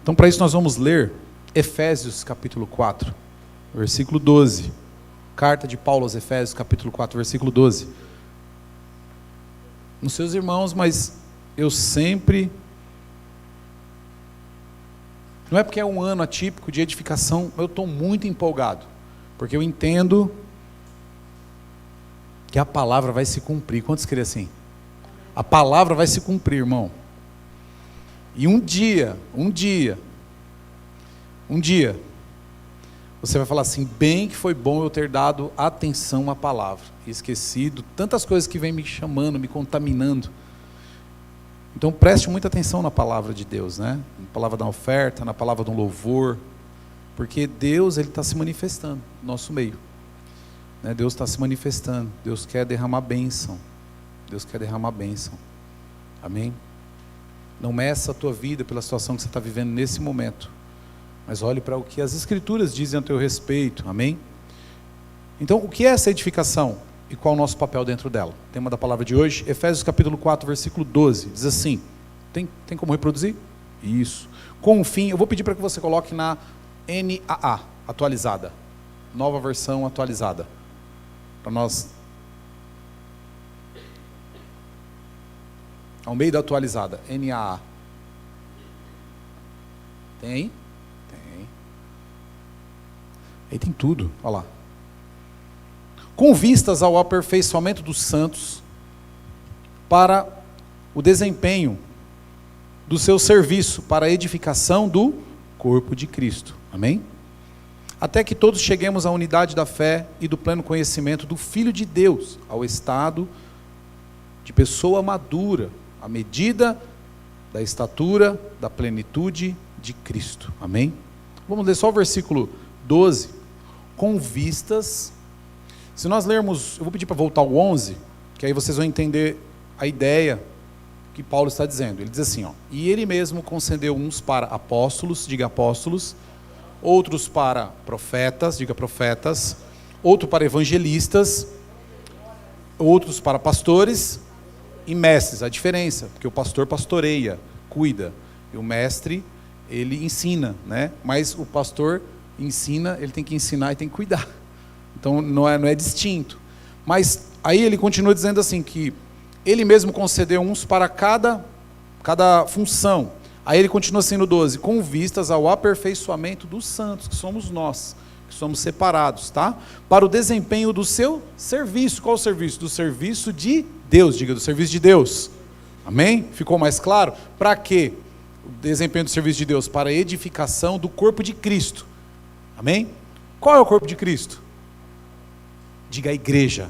Então, para isso nós vamos ler Efésios capítulo 4, versículo 12. Carta de Paulo aos Efésios capítulo 4, versículo 12. Nos seus irmãos, mas eu sempre... Não é porque é um ano atípico de edificação, eu estou muito empolgado, porque eu entendo que a palavra vai se cumprir. Quantos querem assim? A palavra vai se cumprir, irmão. E um dia, você vai falar assim, bem que foi bom eu ter dado atenção à palavra, e esquecido tantas coisas que vem me chamando, me contaminando. Então preste muita atenção na palavra de Deus, né? Na palavra da oferta, na palavra do louvor, porque Deus, Ele está se manifestando no nosso meio, né? Deus está se manifestando, Deus quer derramar bênção, Deus quer derramar bênção, amém? Não meça a tua vida pela situação que você está vivendo nesse momento, mas olhe para o que as Escrituras dizem a teu respeito, amém? Então, o que é essa edificação? E qual é o nosso papel dentro dela? O tema da palavra de hoje, Efésios capítulo 4, versículo 12, diz assim, tem como reproduzir? Isso. Com o fim, eu vou pedir para que você coloque na NAA, atualizada, nova versão atualizada, para nós... Ao meio da atualizada, NAA. Tem aí? Tem. Aí tem tudo, olha lá. Com vistas ao aperfeiçoamento dos santos, para o desempenho do seu serviço, para a edificação do corpo de Cristo. Amém? Até que todos cheguemos à unidade da fé e do pleno conhecimento do Filho de Deus, ao estado de pessoa madura, à medida da estatura, da plenitude de Cristo. Amém? Vamos ler só o versículo 12. Com vistas... Se nós lermos, eu vou pedir para voltar ao 11, que aí vocês vão entender a ideia que Paulo está dizendo. Ele diz assim, ó, e ele mesmo concedeu uns para apóstolos, diga apóstolos, outros para profetas, diga profetas, outro para evangelistas, outros para pastores e mestres. A diferença, porque o pastor pastoreia, cuida, e o mestre, ele ensina, né? Mas o pastor ensina, ele tem que ensinar e tem que cuidar. Então não é distinto. Mas aí ele continua dizendo assim, que ele mesmo concedeu uns para cada função. Aí ele continua assim no 12, com vistas ao aperfeiçoamento dos santos, que somos nós, que somos separados, tá? Para o desempenho do seu serviço. Qual o serviço? Do serviço de Deus, diga, do serviço de Deus. Amém? Ficou mais claro? Para quê? O desempenho do serviço de Deus? Para a edificação do corpo de Cristo. Amém? Qual é o corpo de Cristo? Diga a igreja.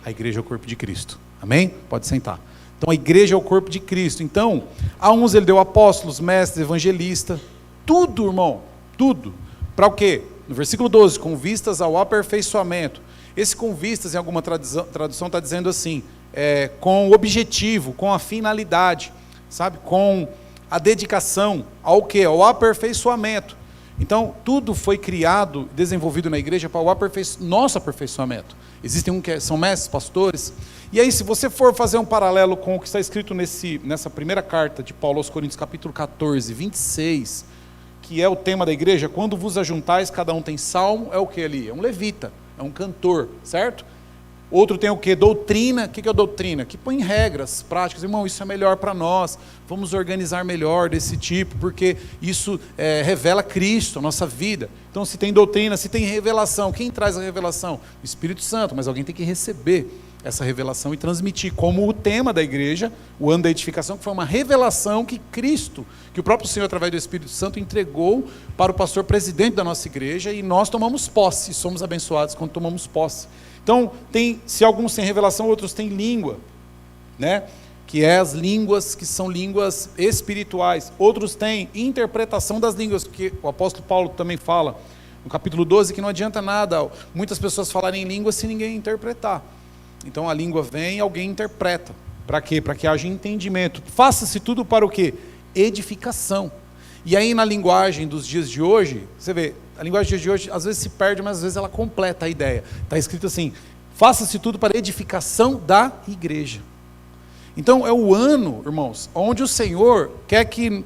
A igreja é o corpo de Cristo. Amém? Pode sentar. Então a igreja é o corpo de Cristo. Então, a uns ele deu apóstolos, mestres, evangelistas, tudo, irmão, tudo. Para o quê? No versículo 12, com vistas ao aperfeiçoamento. Esse com vistas, em alguma tradução está dizendo assim, com o objetivo, com a finalidade, sabe? Com a dedicação ao quê? Ao aperfeiçoamento. Então, tudo foi criado, desenvolvido na igreja para o nosso aperfeiçoamento. Existem que são mestres, pastores. E aí, se você for fazer um paralelo com o que está escrito nessa primeira carta de Paulo aos Coríntios, capítulo 14, 26, que é o tema da igreja, quando vos ajuntais, cada um tem salmo, é o que ali? É um levita, é um cantor, certo? Outro tem o que? Doutrina. O que é doutrina? Que põe regras práticas. Irmão, isso é melhor para nós. Vamos organizar melhor desse tipo, porque isso revela Cristo, a nossa vida. Então, se tem doutrina, se tem revelação, quem traz a revelação? O Espírito Santo, mas alguém tem que receber essa revelação e transmitir, como o tema da igreja, o ano da edificação, que foi uma revelação que Cristo, que o próprio Senhor, através do Espírito Santo, entregou para o pastor presidente da nossa igreja, e nós tomamos posse, somos abençoados quando tomamos posse. Então, se alguns têm revelação, outros têm língua, né? Que é as línguas que são línguas espirituais. Outros têm interpretação das línguas, porque o apóstolo Paulo também fala, no capítulo 12, que não adianta nada muitas pessoas falarem em língua se ninguém interpretar. Então a língua vem e alguém interpreta. Para quê? Para que haja entendimento. Faça-se tudo para o quê? Edificação. E aí na linguagem dos dias de hoje, você vê, a linguagem dos dias de hoje às vezes se perde, mas às vezes ela completa a ideia. Está escrito assim, faça-se tudo para a edificação da igreja. Então é o ano, irmãos, onde o Senhor quer que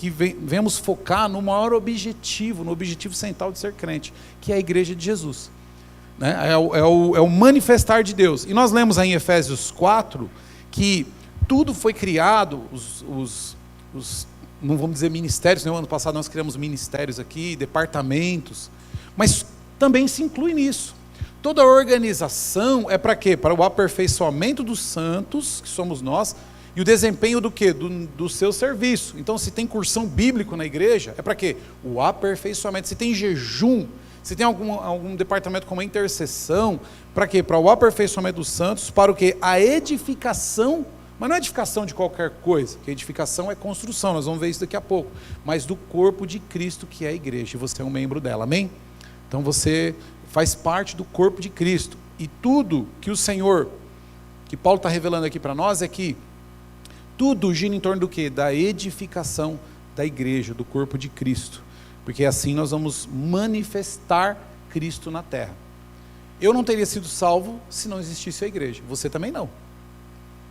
que venhamos focar no maior objetivo, no objetivo central de ser crente, que é a igreja de Jesus. Né? É o manifestar de Deus. E nós lemos aí em Efésios 4 que tudo foi criado, não vamos dizer ministérios, no ano passado nós criamos ministérios aqui, departamentos, mas também se inclui nisso. Toda a organização é para quê? Para o aperfeiçoamento dos santos, que somos nós, e o desempenho do quê? Do seu serviço. Então, se tem cursão bíblico na igreja, é para quê? O aperfeiçoamento. Se tem jejum, se tem algum departamento como a intercessão, para quê? Para o aperfeiçoamento dos santos, para o quê? A edificação, mas não é edificação de qualquer coisa, que edificação é construção, nós vamos ver isso daqui a pouco, mas do corpo de Cristo, que é a igreja, e você é um membro dela, amém? Então você faz parte do corpo de Cristo, e tudo que o Senhor, que Paulo está revelando aqui para nós, é que tudo gira em torno do quê? Da edificação da igreja, do corpo de Cristo, porque assim nós vamos manifestar Cristo na terra. Eu não teria sido salvo se não existisse a igreja, você também não.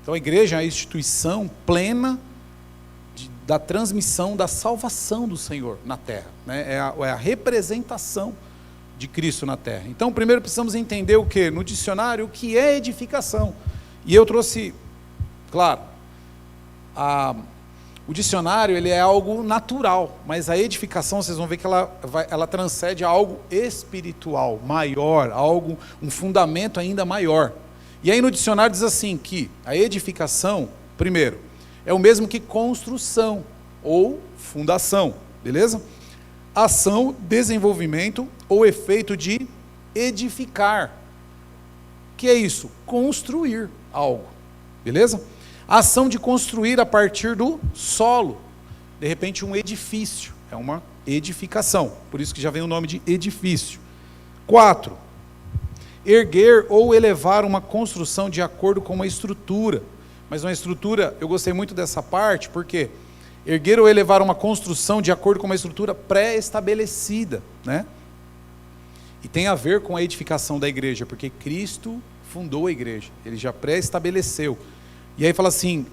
Então a igreja é a instituição plena da transmissão da salvação do Senhor na terra, né? É a representação de Cristo na terra. Então primeiro precisamos entender o que? No dicionário, o que é edificação. E eu trouxe, claro, o dicionário ele é algo natural, mas a edificação vocês vão ver que ela transcende a algo espiritual, maior, um fundamento ainda maior. E aí no dicionário diz assim que a edificação, primeiro, é o mesmo que construção ou fundação, beleza? Ação, desenvolvimento ou efeito de edificar. Que é isso? Construir algo, beleza? A ação de construir a partir do solo, de repente um edifício, é uma edificação, por isso que já vem o nome de edifício. 4. Erguer ou elevar uma construção de acordo com uma estrutura, mas uma estrutura, eu gostei muito dessa parte, porque erguer ou elevar uma construção de acordo com uma estrutura pré-estabelecida, né? E tem a ver com a edificação da igreja, porque Cristo fundou a igreja, ele já pré-estabeleceu. E aí fala assim,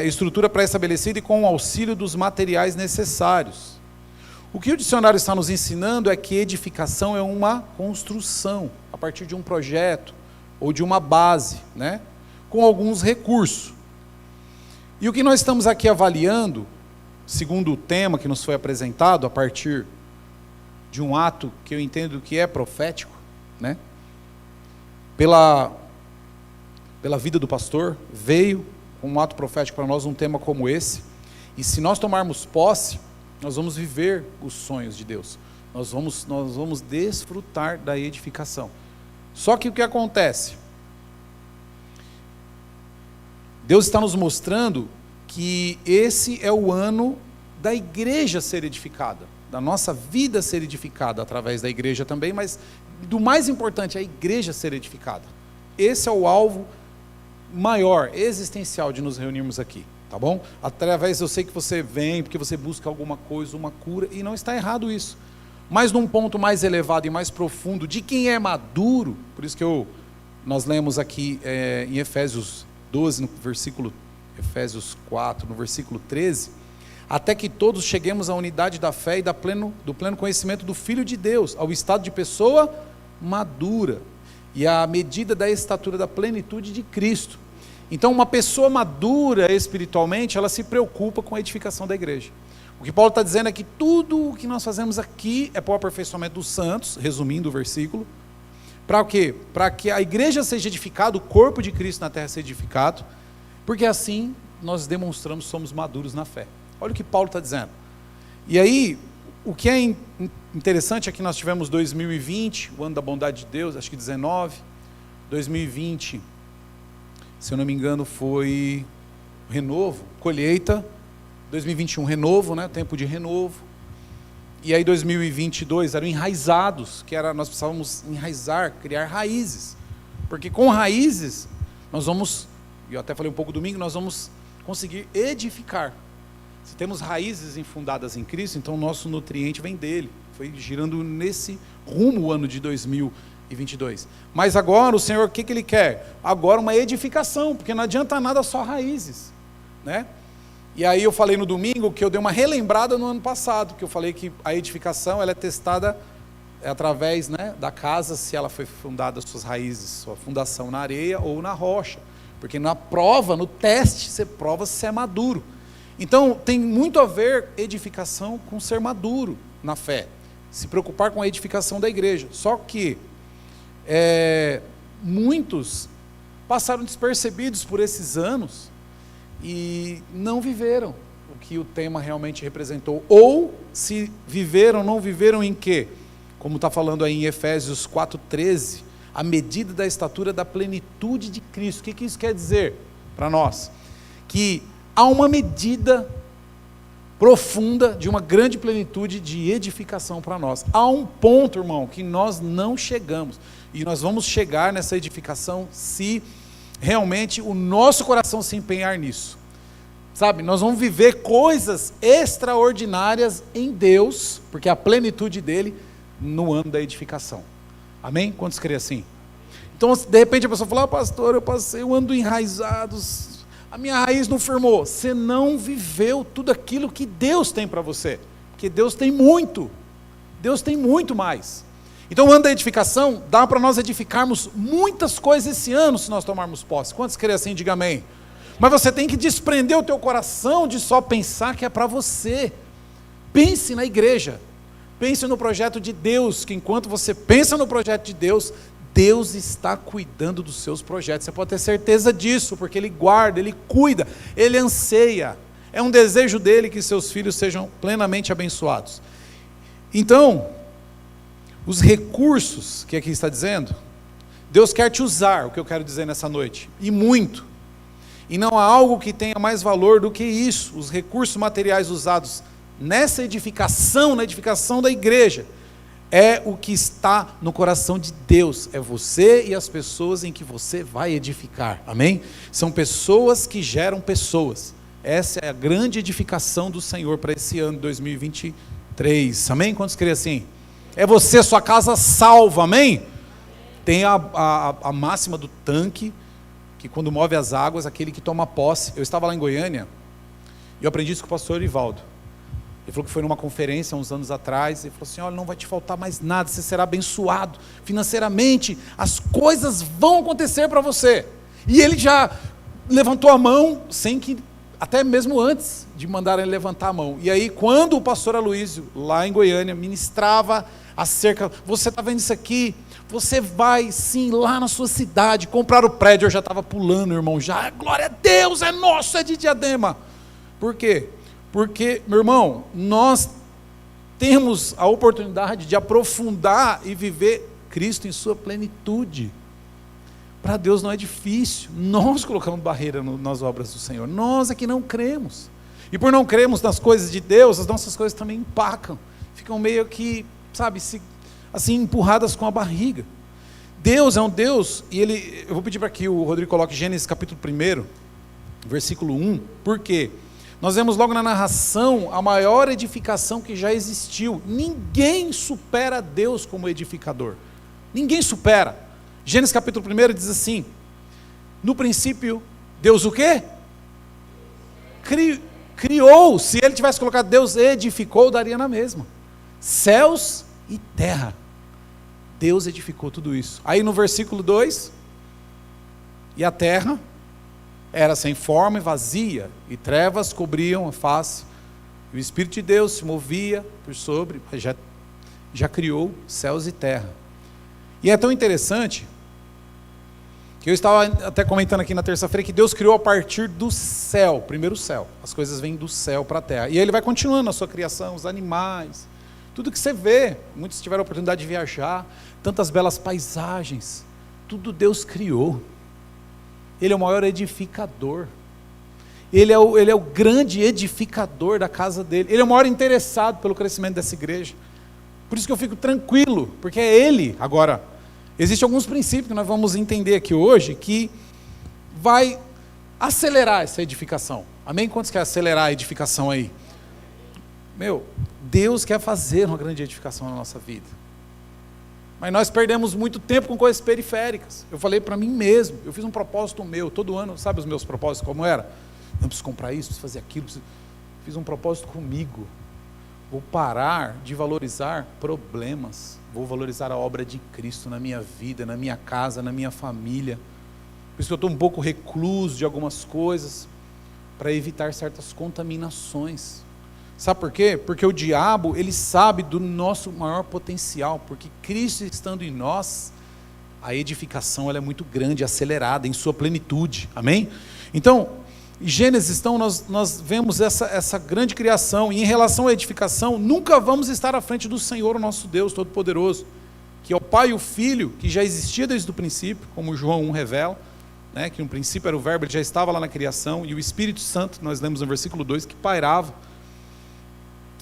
estrutura pré-estabelecida e com o auxílio dos materiais necessários. O que o dicionário está nos ensinando é que edificação é uma construção, a partir de um projeto ou de uma base, né? Com alguns recursos. E o que nós estamos aqui avaliando, segundo o tema que nos foi apresentado, a partir de um ato que eu entendo que é profético, né? Pela vida do pastor, veio um ato profético para nós, um tema como esse, e se nós tomarmos posse, nós vamos viver os sonhos de Deus, nós vamos desfrutar da edificação. Só que o que acontece? Deus está nos mostrando que esse é o ano da igreja ser edificada, da nossa vida ser edificada através da igreja também, mas do mais importante, a igreja ser edificada. Esse é o alvo maior, existencial de nos reunirmos aqui, tá bom? Através, eu sei que você vem porque você busca alguma coisa, uma cura, e não está errado isso, mas num ponto mais elevado e mais profundo, de quem é maduro, por isso que nós lemos aqui em Efésios 12, no versículo, Efésios 4, no versículo 13, até que todos cheguemos à unidade da fé e do pleno conhecimento do Filho de Deus, ao estado de pessoa madura, e à medida da estatura da plenitude de Cristo. Então uma pessoa madura espiritualmente, ela se preocupa com a edificação da igreja. O que Paulo está dizendo é que tudo o que nós fazemos aqui é para o aperfeiçoamento dos santos, resumindo o versículo, para o quê? Para que a igreja seja edificada, o corpo de Cristo na terra seja edificado, porque assim nós demonstramos que somos maduros na fé. Olha o que Paulo está dizendo. E aí, o que é interessante é que nós tivemos 2020, o ano da bondade de Deus, acho que 19, 2020, se eu não me engano foi renovo, colheita, 2021 renovo, né, tempo de renovo, e aí 2022 eram enraizados, nós precisávamos enraizar, criar raízes, porque com raízes nós vamos, eu até falei um pouco domingo, nós vamos conseguir edificar. Se temos raízes infundadas em Cristo, então o nosso nutriente vem dele. Foi girando nesse rumo o ano de 2022. Mas agora o Senhor, o que Ele quer? Agora uma edificação, porque não adianta nada só raízes, né? E aí eu falei no domingo que eu dei uma relembrada no ano passado, que eu falei que a edificação ela é testada através, né, da casa, se ela foi fundada, suas raízes, sua fundação na areia ou na rocha. Porque na prova, no teste, você prova se é maduro. Então tem muito a ver edificação com ser maduro na fé. Se preocupar com a edificação da igreja. Só que muitos passaram despercebidos por esses anos e não viveram o que o tema realmente representou. Ou, se viveram, não viveram em quê? Como está falando aí em Efésios 4,13, a medida da estatura da plenitude de Cristo. O que isso quer dizer para nós? Que há uma medida profunda de uma grande plenitude de edificação para nós. Há um ponto, irmão, que nós não chegamos. E nós vamos chegar nessa edificação se realmente o nosso coração se empenhar nisso. Sabe, nós vamos viver coisas extraordinárias em Deus, porque a plenitude dele no ano da edificação. Amém? Quantos creem assim? Então, de repente a pessoa fala, pastor, eu passei um ano enraizado, a minha raiz não firmou. Você não viveu tudo aquilo que Deus tem para você, porque Deus tem muito mais. Então o ano da edificação, dá para nós edificarmos muitas coisas esse ano, se nós tomarmos posse. Quantos creem assim, diga amém. Mas você tem que desprender o teu coração de só pensar que é para você. Pense na igreja, pense no projeto de Deus, que enquanto você pensa no projeto de Deus, Deus está cuidando dos seus projetos. Você pode ter certeza disso, porque Ele guarda, Ele cuida, Ele anseia. É um desejo dEle que seus filhos sejam plenamente abençoados. Então, os recursos que aqui está dizendo, Deus quer te usar, o que eu quero dizer nessa noite, e muito. E não há algo que tenha mais valor do que isso. Os recursos materiais usados nessa edificação, na edificação da igreja, é o que está no coração de Deus. É você e as pessoas em que você vai edificar. Amém? São pessoas que geram pessoas. Essa é a grande edificação do Senhor para esse ano de 2023. Amém? Quantos creem assim? É você, sua casa salva. Amém? Tem a máxima do tanque, que quando move as águas, aquele que toma posse. Eu estava lá em Goiânia, e eu aprendi isso com o pastor Ivaldo. Ele falou que foi numa conferência, uns anos atrás, e falou assim, olha, não vai te faltar mais nada, você será abençoado, financeiramente, as coisas vão acontecer para você. E ele já levantou a mão, sem que, até mesmo antes de mandar ele levantar a mão. E aí, quando o pastor Aloísio, lá em Goiânia, ministrava acerca, você está vendo isso aqui? Você vai sim lá na sua cidade comprar o prédio. Eu já estava pulando, irmão, já, glória a Deus, é nosso, é de Diadema. Por quê? Porque, meu irmão, nós temos a oportunidade de aprofundar e viver Cristo em sua plenitude. Para Deus não é difícil. Nós colocamos barreira nas obras do Senhor. Nós é que não cremos. E por não cremos nas coisas de Deus, as nossas coisas também empacam. Ficam meio que, sabe, assim, empurradas com a barriga. Deus é um Deus, e eu vou pedir para que o Rodrigo coloque Gênesis capítulo 1, versículo 1, por quê? Nós vemos logo na narração a maior edificação que já existiu. Ninguém supera Deus como edificador. Ninguém supera. Gênesis capítulo 1 diz assim, no princípio, Deus o quê? Criou. Se ele tivesse colocado Deus edificou, daria na mesma. Céus e terra. Deus edificou tudo isso. Aí no versículo 2, e a terra era sem forma e vazia, e trevas cobriam a face, e o Espírito de Deus se movia por sobre, já criou céus e terra. E é tão interessante, que eu estava até comentando aqui na terça-feira, que Deus criou a partir do céu, primeiro o céu, as coisas vêm do céu para a terra, e aí ele vai continuando a sua criação, os animais, tudo que você vê, muitos tiveram a oportunidade de viajar, tantas belas paisagens, tudo Deus criou. Ele é o maior edificador, ele é o grande edificador da casa dele, ele é o maior interessado pelo crescimento dessa igreja, por isso que eu fico tranquilo, porque é ele. Agora, existem alguns princípios que nós vamos entender aqui hoje, que vai acelerar essa edificação, amém? Quantos querem acelerar a edificação aí? Deus quer fazer uma grande edificação na nossa vida, mas nós perdemos muito tempo com coisas periféricas. Eu falei para mim mesmo, eu fiz um propósito meu, todo ano, sabe os meus propósitos como era? Eu preciso comprar isso, preciso fazer aquilo, fiz um propósito comigo. Vou parar de valorizar problemas, vou valorizar a obra de Cristo na minha vida, na minha casa, na minha família. Por isso que eu estou um pouco recluso de algumas coisas, para evitar certas contaminações. Sabe por quê? Porque o diabo, ele sabe do nosso maior potencial, porque Cristo estando em nós, a edificação ela é muito grande, acelerada, em sua plenitude, amém? Então, em Gênesis, então, nós vemos essa grande criação, e em relação à edificação, nunca vamos estar à frente do Senhor, o nosso Deus Todo-Poderoso, que é o Pai e o Filho, que já existia desde o princípio, como João 1 revela, né, que no princípio era o verbo, ele já estava lá na criação, e o Espírito Santo, nós lemos no versículo 2, que pairava.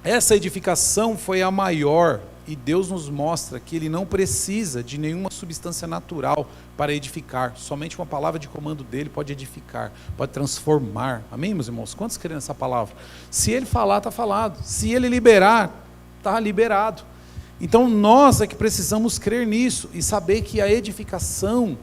Essa edificação foi a maior, e Deus nos mostra que Ele não precisa de nenhuma substância natural para edificar, somente uma palavra de comando dEle pode edificar, pode transformar, amém, meus irmãos? Quantos querem essa palavra? Se Ele falar, está falado, se Ele liberar, está liberado. Então nós é que precisamos crer nisso, e saber que a edificação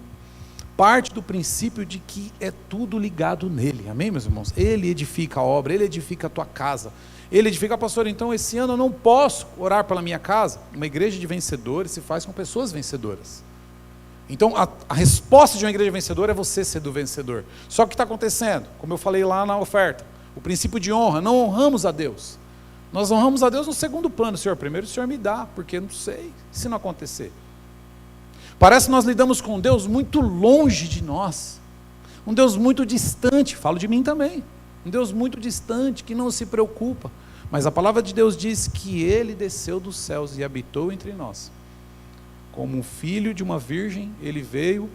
parte do princípio de que é tudo ligado nele, amém, meus irmãos? Ele edifica a obra, Ele edifica a tua casa, Ele edifica, pastor, então esse ano eu não posso orar pela minha casa. Uma igreja de vencedores se faz com pessoas vencedoras. Então a resposta de uma igreja vencedora é você ser do vencedor. Só que o que está acontecendo? Como eu falei lá na oferta, o princípio de honra, não honramos a Deus. Nós honramos a Deus no segundo plano. Senhor, primeiro o Senhor me dá, porque eu não sei se não acontecer. Parece que nós lidamos com um Deus muito longe de nós, um Deus muito distante, falo de mim também, um Deus muito distante, que não se preocupa, mas a palavra de Deus diz que Ele desceu dos céus e habitou entre nós, como um filho de uma virgem, Ele veio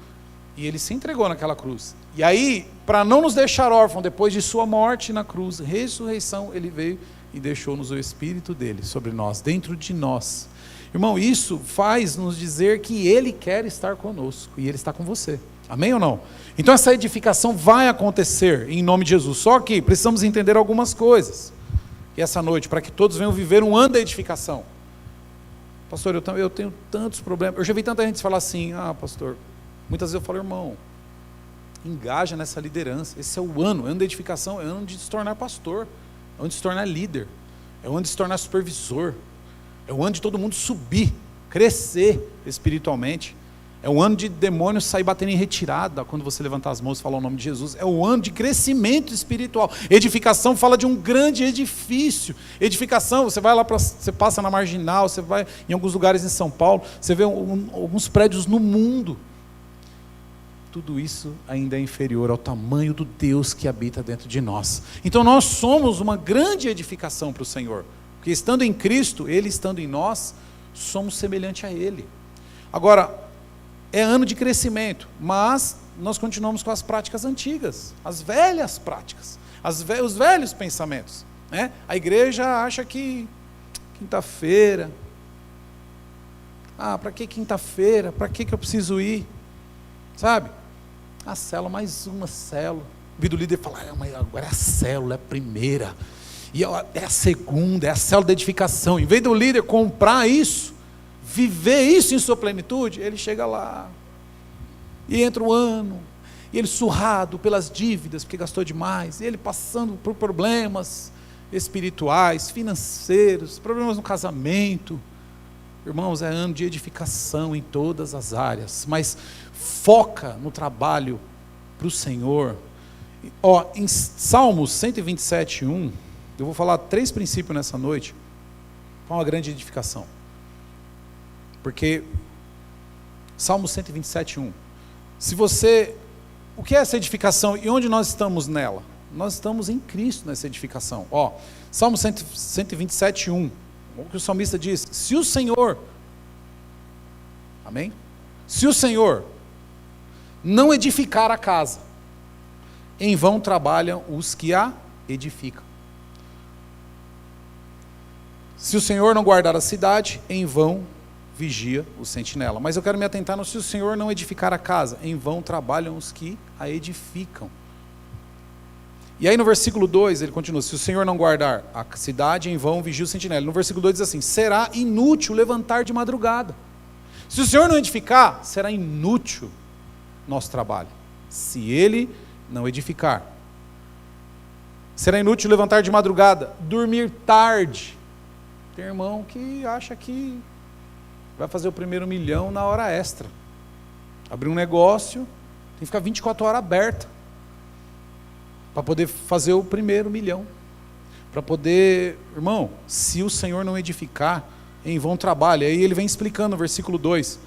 e Ele se entregou naquela cruz, e aí, para não nos deixar órfãos, depois de sua morte na cruz, ressurreição, Ele veio e deixou-nos o Espírito dEle sobre nós, dentro de nós. Irmão, isso faz nos dizer que Ele quer estar conosco, e Ele está com você, amém ou não? Então essa edificação vai acontecer, em nome de Jesus, só que precisamos entender algumas coisas, e essa noite, para que todos venham viver um ano da edificação. Pastor, eu tenho tantos problemas, eu já vi tanta gente falar assim, pastor, muitas vezes eu falo, irmão, engaja nessa liderança, esse é o ano da edificação, é o ano de se tornar pastor, é o ano de se tornar líder, é o ano de se tornar supervisor, é o ano de todo mundo subir, crescer espiritualmente. É o ano de demônios sair batendo em retirada quando você levantar as mãos e falar o nome de Jesus. É o ano de crescimento espiritual. Edificação fala de um grande edifício. Edificação, você vai lá, você passa na Marginal, você vai em alguns lugares em São Paulo, você vê alguns prédios no mundo. Tudo isso ainda é inferior ao tamanho do Deus que habita dentro de nós. Então nós somos uma grande edificação para o Senhor. Porque estando em Cristo, Ele estando em nós, somos semelhante a Ele. Agora, é ano de crescimento, mas nós continuamos com as práticas antigas, as velhas práticas, os velhos pensamentos, né? A igreja acha que quinta-feira, para que quinta-feira? Para que eu preciso ir? Sabe? A célula, mais uma célula. Vi do líder falar, mas agora é a célula, é a primeira. E é a segunda, é a célula da edificação. Em vez do líder comprar isso, viver isso em sua plenitude, ele chega lá, e entra o ano, e ele surrado pelas dívidas, porque gastou demais, e ele passando por problemas espirituais, financeiros, problemas no casamento. Irmãos, é ano de edificação em todas as áreas, mas foca no trabalho para o Senhor. Em Salmos 127:1, eu vou falar 3 princípios nessa noite, para uma grande edificação. Porque, Salmos 127:1, o que é essa edificação e onde nós estamos nela? Nós estamos em Cristo nessa edificação. Salmos 127:1, o que o salmista diz, se o Senhor, amém? Se o Senhor não edificar a casa, em vão trabalham os que a edificam. Se o Senhor não guardar a cidade, em vão vigia o sentinela. Mas eu quero me atentar no se o Senhor não edificar a casa, em vão trabalham os que a edificam. E aí no versículo 2 ele continua, se o Senhor não guardar a cidade, em vão vigia o sentinela. No versículo 2 diz assim, será inútil levantar de madrugada. Se o Senhor não edificar, será inútil nosso trabalho. Se Ele não edificar. Será inútil levantar de madrugada, dormir tarde. Tem irmão que acha que vai fazer o primeiro milhão na hora extra. Abrir um negócio, tem que ficar 24 horas aberta para poder fazer o primeiro milhão. Para poder, irmão, se o Senhor não edificar, em vão trabalho. Aí ele vem explicando no versículo 2.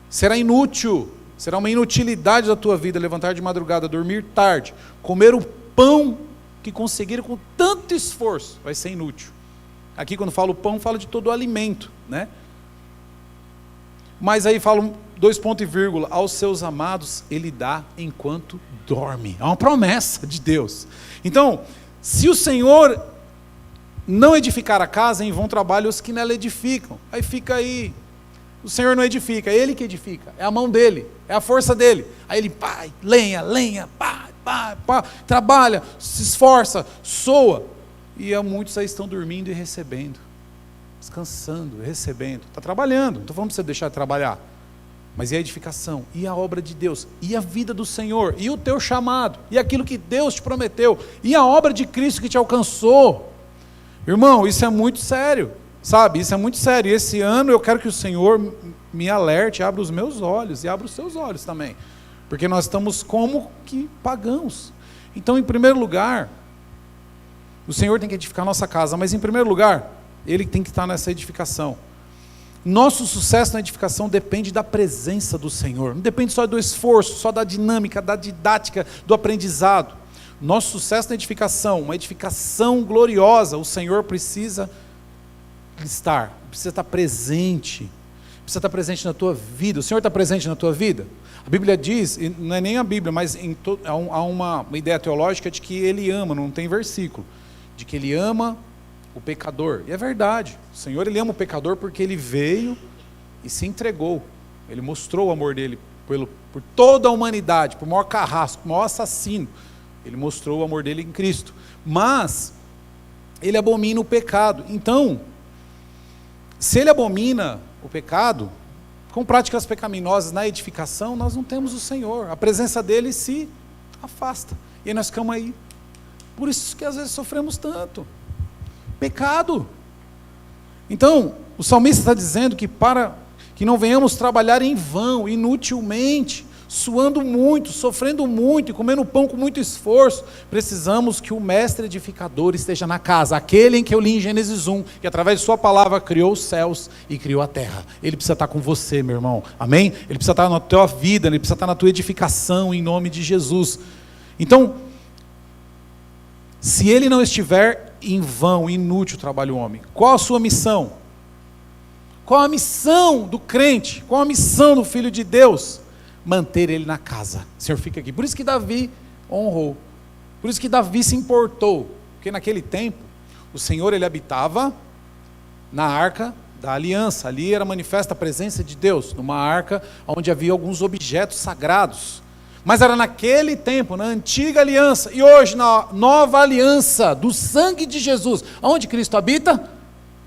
Será inútil, será uma inutilidade da tua vida levantar de madrugada, dormir tarde, comer o pão que conseguiram com tanto esforço, vai ser inútil. Aqui quando falo pão, falo de todo o alimento, né? Mas aí fala 2 pontos e vírgula, aos seus amados ele dá enquanto dorme. É uma promessa de Deus. Então, se o Senhor não edificar a casa, em vão trabalham os que nela edificam. Aí fica aí, o Senhor não edifica, é Ele que edifica, é a mão dEle, é a força dEle. Aí Ele, pai, lenha, pá, trabalha, se esforça, soa. E muitos aí estão dormindo e recebendo, descansando, recebendo. Está trabalhando, não estou falando para você deixar de trabalhar. Mas e a edificação? E a obra de Deus? E a vida do Senhor? E o teu chamado? E aquilo que Deus te prometeu? E a obra de Cristo que te alcançou? Irmão, isso é muito sério, sabe? Isso é muito sério. E esse ano eu quero que o Senhor me alerte, abra os meus olhos e abra os seus olhos também. Porque nós estamos como que pagãos. Então, em primeiro lugar, o Senhor tem que edificar a nossa casa, mas em primeiro lugar, Ele tem que estar nessa edificação. Nosso sucesso na edificação depende da presença do Senhor, não depende só do esforço, só da dinâmica, da didática, do aprendizado. Nosso sucesso na edificação, uma edificação gloriosa, o Senhor precisa estar presente, precisa estar presente na tua vida. O Senhor está presente na tua vida? A Bíblia diz, e não é nem a Bíblia, mas há uma ideia teológica de que Ele ama, não tem versículo, de que Ele ama o pecador. E é verdade, o Senhor Ele ama o pecador porque Ele veio e se entregou. Ele mostrou o amor dEle por toda a humanidade, por maior carrasco, por maior assassino. Ele mostrou o amor dEle em Cristo. Mas Ele abomina o pecado. Então, se Ele abomina o pecado, com práticas pecaminosas na edificação, nós não temos o Senhor. A presença dEle se afasta. E aí nós ficamos aí. Por isso que às vezes sofremos tanto. Pecado. Então, o salmista está dizendo que para que não venhamos trabalhar em vão, inutilmente, suando muito, sofrendo muito e comendo pão com muito esforço, precisamos que o mestre edificador esteja na casa, aquele em que eu li em Gênesis 1, que através de sua palavra criou os céus e criou a terra. Ele precisa estar com você, meu irmão, amém? Ele precisa estar na tua vida, ele precisa estar na tua edificação, em nome de Jesus. Então, se ele não estiver, em vão, inútil trabalha o homem. Qual a sua missão? Qual a missão do crente? Qual a missão do Filho de Deus? Manter ele na casa. O Senhor fica aqui. Por isso que Davi honrou. Por isso que Davi se importou. Porque naquele tempo, o Senhor ele habitava na arca da aliança. Ali era manifesta a presença de Deus, numa arca onde havia alguns objetos sagrados. Mas era naquele tempo, na antiga aliança. E hoje, na nova aliança do sangue de Jesus. Onde Cristo habita?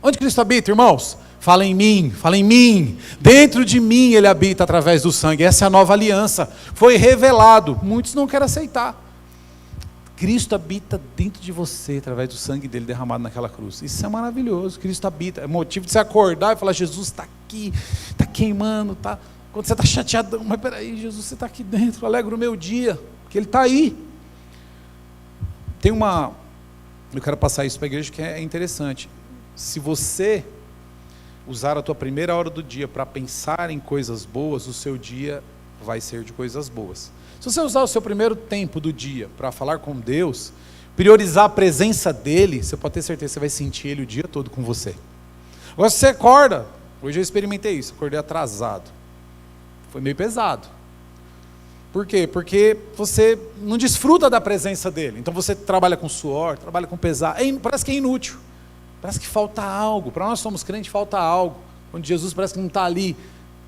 Onde Cristo habita, irmãos? Fala em mim, dentro de mim ele habita através do sangue, essa é a nova aliança, foi revelado, muitos não querem aceitar, Cristo habita dentro de você, através do sangue dele derramado naquela cruz, isso é maravilhoso, Cristo habita, é motivo de você acordar e falar, Jesus está aqui, está queimando, tá? Quando você está chateado, mas peraí, Jesus, você está aqui dentro, alegra o meu dia, porque ele está aí. Eu quero passar isso para a igreja que é interessante, se você usar a tua primeira hora do dia para pensar em coisas boas, o seu dia vai ser de coisas boas. Se você usar o seu primeiro tempo do dia para falar com Deus, priorizar a presença dEle, você pode ter certeza que você vai sentir Ele o dia todo com você. Agora se você acorda, hoje eu experimentei isso, acordei atrasado, foi meio pesado. Por quê? Porque você não desfruta da presença dEle, então você trabalha com suor, trabalha com pesar, parece que é inútil. Parece que falta algo, para nós somos crentes, falta algo, quando Jesus parece que não está ali,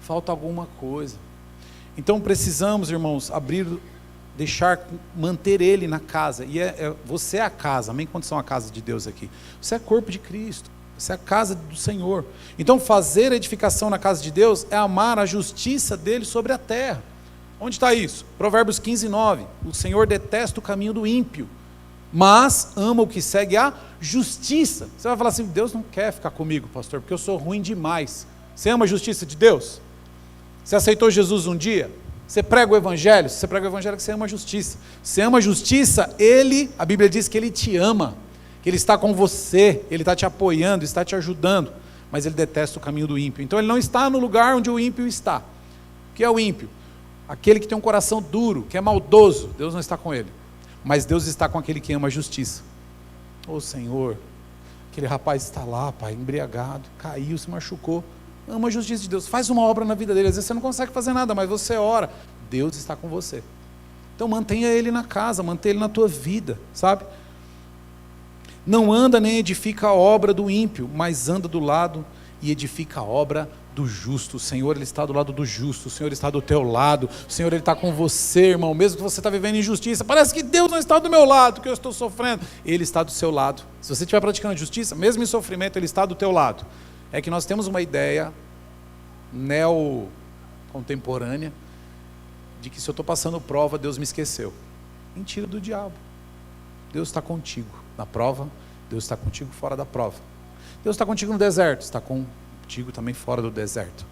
falta alguma coisa, então precisamos, irmãos, manter Ele na casa, e você é a casa, amém? Quando são a casa de Deus aqui, você é corpo de Cristo, você é a casa do Senhor, então fazer a edificação na casa de Deus, é amar a justiça dEle sobre a terra. Onde está isso? Provérbios 15:9, o Senhor detesta o caminho do ímpio, mas ama o que segue a justiça. Você vai falar assim, Deus não quer ficar comigo, pastor, porque eu sou ruim demais. Você ama a justiça de Deus? Você aceitou Jesus um dia? Você prega o evangelho? Se você prega o evangelho, que você ama a justiça. Você ama a justiça, a Bíblia diz que ele te ama, que ele está com você, ele está te apoiando, está te ajudando, mas ele detesta o caminho do ímpio. Então ele não está no lugar onde o ímpio está. O que é o ímpio? Aquele que tem um coração duro, que é maldoso. Deus não está com ele, mas Deus está com aquele que ama a justiça. Ô Senhor, aquele rapaz está lá, pai, embriagado, caiu, se machucou. Ama a justiça de Deus, faz uma obra na vida dele. Às vezes você não consegue fazer nada, mas você ora, Deus está com você. Então mantenha ele na casa, mantenha ele na tua vida, sabe? Não anda nem edifica a obra do ímpio, mas anda do lado e edifica a obra do justo. O Senhor, ele está do lado do justo, o Senhor está do teu lado, o Senhor, ele está com você, irmão, mesmo que você está vivendo injustiça, parece que Deus não está do meu lado, que eu estou sofrendo, ele está do seu lado. Se você estiver praticando a justiça, mesmo em sofrimento, ele está do teu lado. É que nós temos uma ideia neo-contemporânea de que se eu estou passando prova, Deus me esqueceu. Mentira do diabo. Deus está contigo na prova, Deus está contigo fora da prova. Deus está contigo no deserto, está contigo também fora do deserto.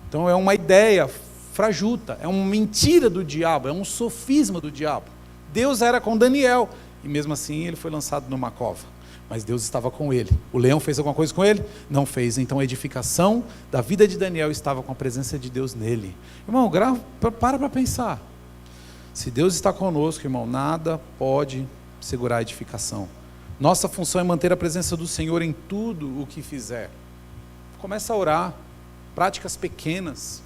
Então é uma ideia frajuta, é uma mentira do diabo, é um sofisma do diabo. Deus era com Daniel, e mesmo assim ele foi lançado numa cova. Mas Deus estava com ele. O leão fez alguma coisa com ele? Não fez. Então a edificação da vida de Daniel estava com a presença de Deus nele. Irmão, para pensar. Se Deus está conosco, irmão, nada pode segurar a edificação. Nossa função é manter a presença do Senhor em tudo o que fizer. Começa a orar, práticas pequenas.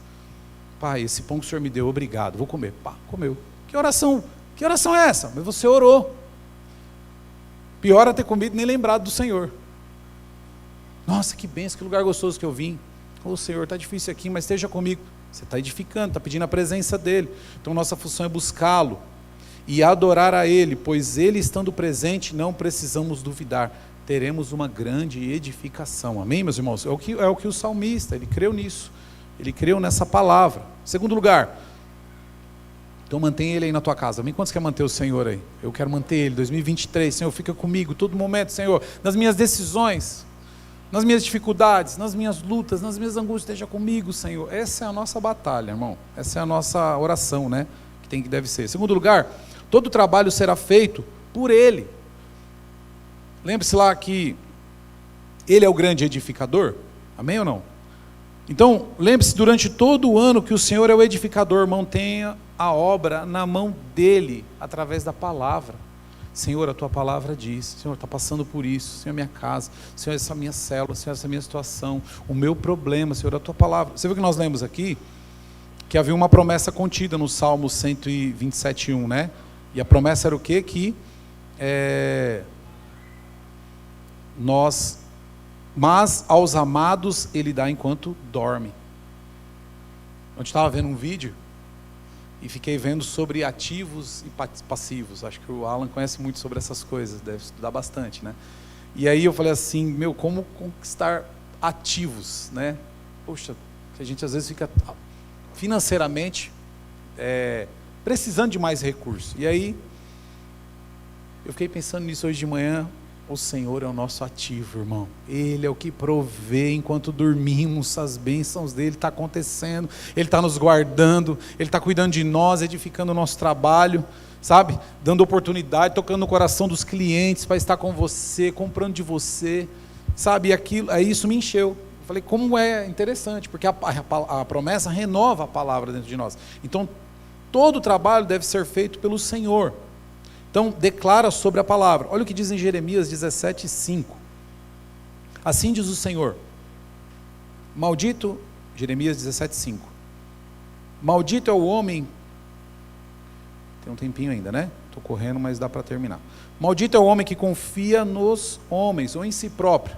Pai, esse pão que o Senhor me deu, obrigado, vou comer. Pá, comeu. Que oração é essa? Mas você orou. Pior é ter comido e nem lembrado do Senhor. Nossa, que bênção, que lugar gostoso que eu vim. Ô Senhor, está difícil aqui, mas esteja comigo. Você está edificando, está pedindo a presença dEle. Então nossa função é buscá-lo e adorar a Ele, pois Ele estando presente, não precisamos duvidar. Teremos uma grande edificação. Amém, meus irmãos? É o que o salmista, ele creu nisso. Ele creu nessa palavra. Segundo lugar, então mantenha ele aí na tua casa. Amém? Quantos quer manter o Senhor aí? Eu quero manter ele. 2023, Senhor, fica comigo todo momento, Senhor, nas minhas decisões, nas minhas dificuldades, nas minhas lutas, nas minhas angústias, esteja comigo, Senhor. Essa é a nossa batalha, irmão. Essa é a nossa oração, né? Que deve ser. Segundo lugar, todo trabalho será feito por Ele. Lembre-se lá que Ele é o grande edificador. Amém ou não? Então, lembre-se durante todo o ano que o Senhor é o edificador. Mantenha a obra na mão dEle, através da palavra. Senhor, a Tua palavra diz, Senhor, está passando por isso, Senhor, minha casa, Senhor, essa minha célula, Senhor, essa minha situação, o meu problema, Senhor, a Tua palavra. Você viu que nós lemos aqui? Que havia uma promessa contida no Salmo 127:1, né? E a promessa era o quê? Que mas aos amados Ele dá enquanto dorme. Eu estava vendo um vídeo e fiquei vendo sobre ativos e passivos. Acho que o Alan conhece muito sobre essas coisas, deve estudar bastante, né? E aí eu falei assim, como conquistar ativos, né? Poxa, que a gente às vezes fica financeiramente precisando de mais recursos. E aí eu fiquei pensando nisso hoje de manhã. O Senhor é o nosso ativo, irmão. Ele é o que provê enquanto dormimos, as bênçãos dele estão acontecendo, Ele está nos guardando, Ele está cuidando de nós, edificando o nosso trabalho, sabe? Dando oportunidade, tocando no coração dos clientes para estar com você, comprando de você, sabe? E aquilo, aí isso me encheu. Eu falei, como é interessante, porque a promessa renova a palavra dentro de nós. Então, todo o trabalho deve ser feito pelo Senhor. Então, declara sobre a palavra. Olha o que diz em Jeremias 17:5. Assim diz o Senhor. Maldito, Jeremias 17:5. Maldito é o homem. Tem um tempinho ainda, né? Estou correndo, mas dá para terminar. Maldito é o homem que confia nos homens, ou em si próprio,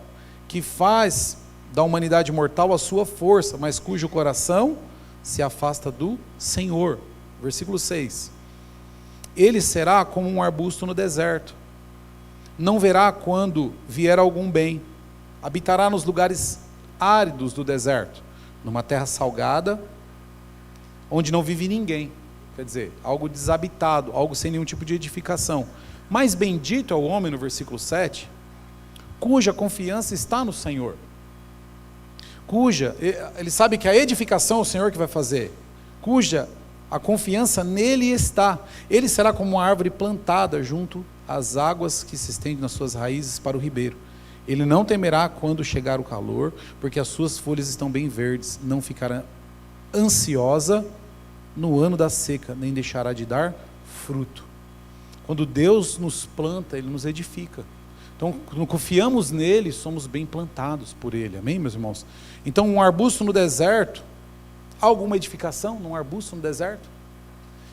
que faz da humanidade mortal a sua força, mas cujo coração se afasta do Senhor. Versículo 6. Ele será como um arbusto no deserto, não verá quando vier algum bem, habitará nos lugares áridos do deserto, numa terra salgada, onde não vive ninguém, quer dizer, algo desabitado, algo sem nenhum tipo de edificação. Mas bendito é o homem, no versículo 7, cuja confiança está no Senhor. Ele sabe que a edificação é o Senhor que vai fazer, cuja a confiança nele está. Ele será como uma árvore plantada junto às águas que se estendem nas suas raízes para o ribeiro. Ele não temerá quando chegar o calor, porque as suas folhas estão bem verdes, não ficará ansiosa no ano da seca, nem deixará de dar fruto. Quando Deus nos planta, Ele nos edifica. Então, quando confiamos nele, somos bem plantados por Ele. Amém, meus irmãos? Então, um arbusto no deserto, há alguma edificação num arbusto no deserto?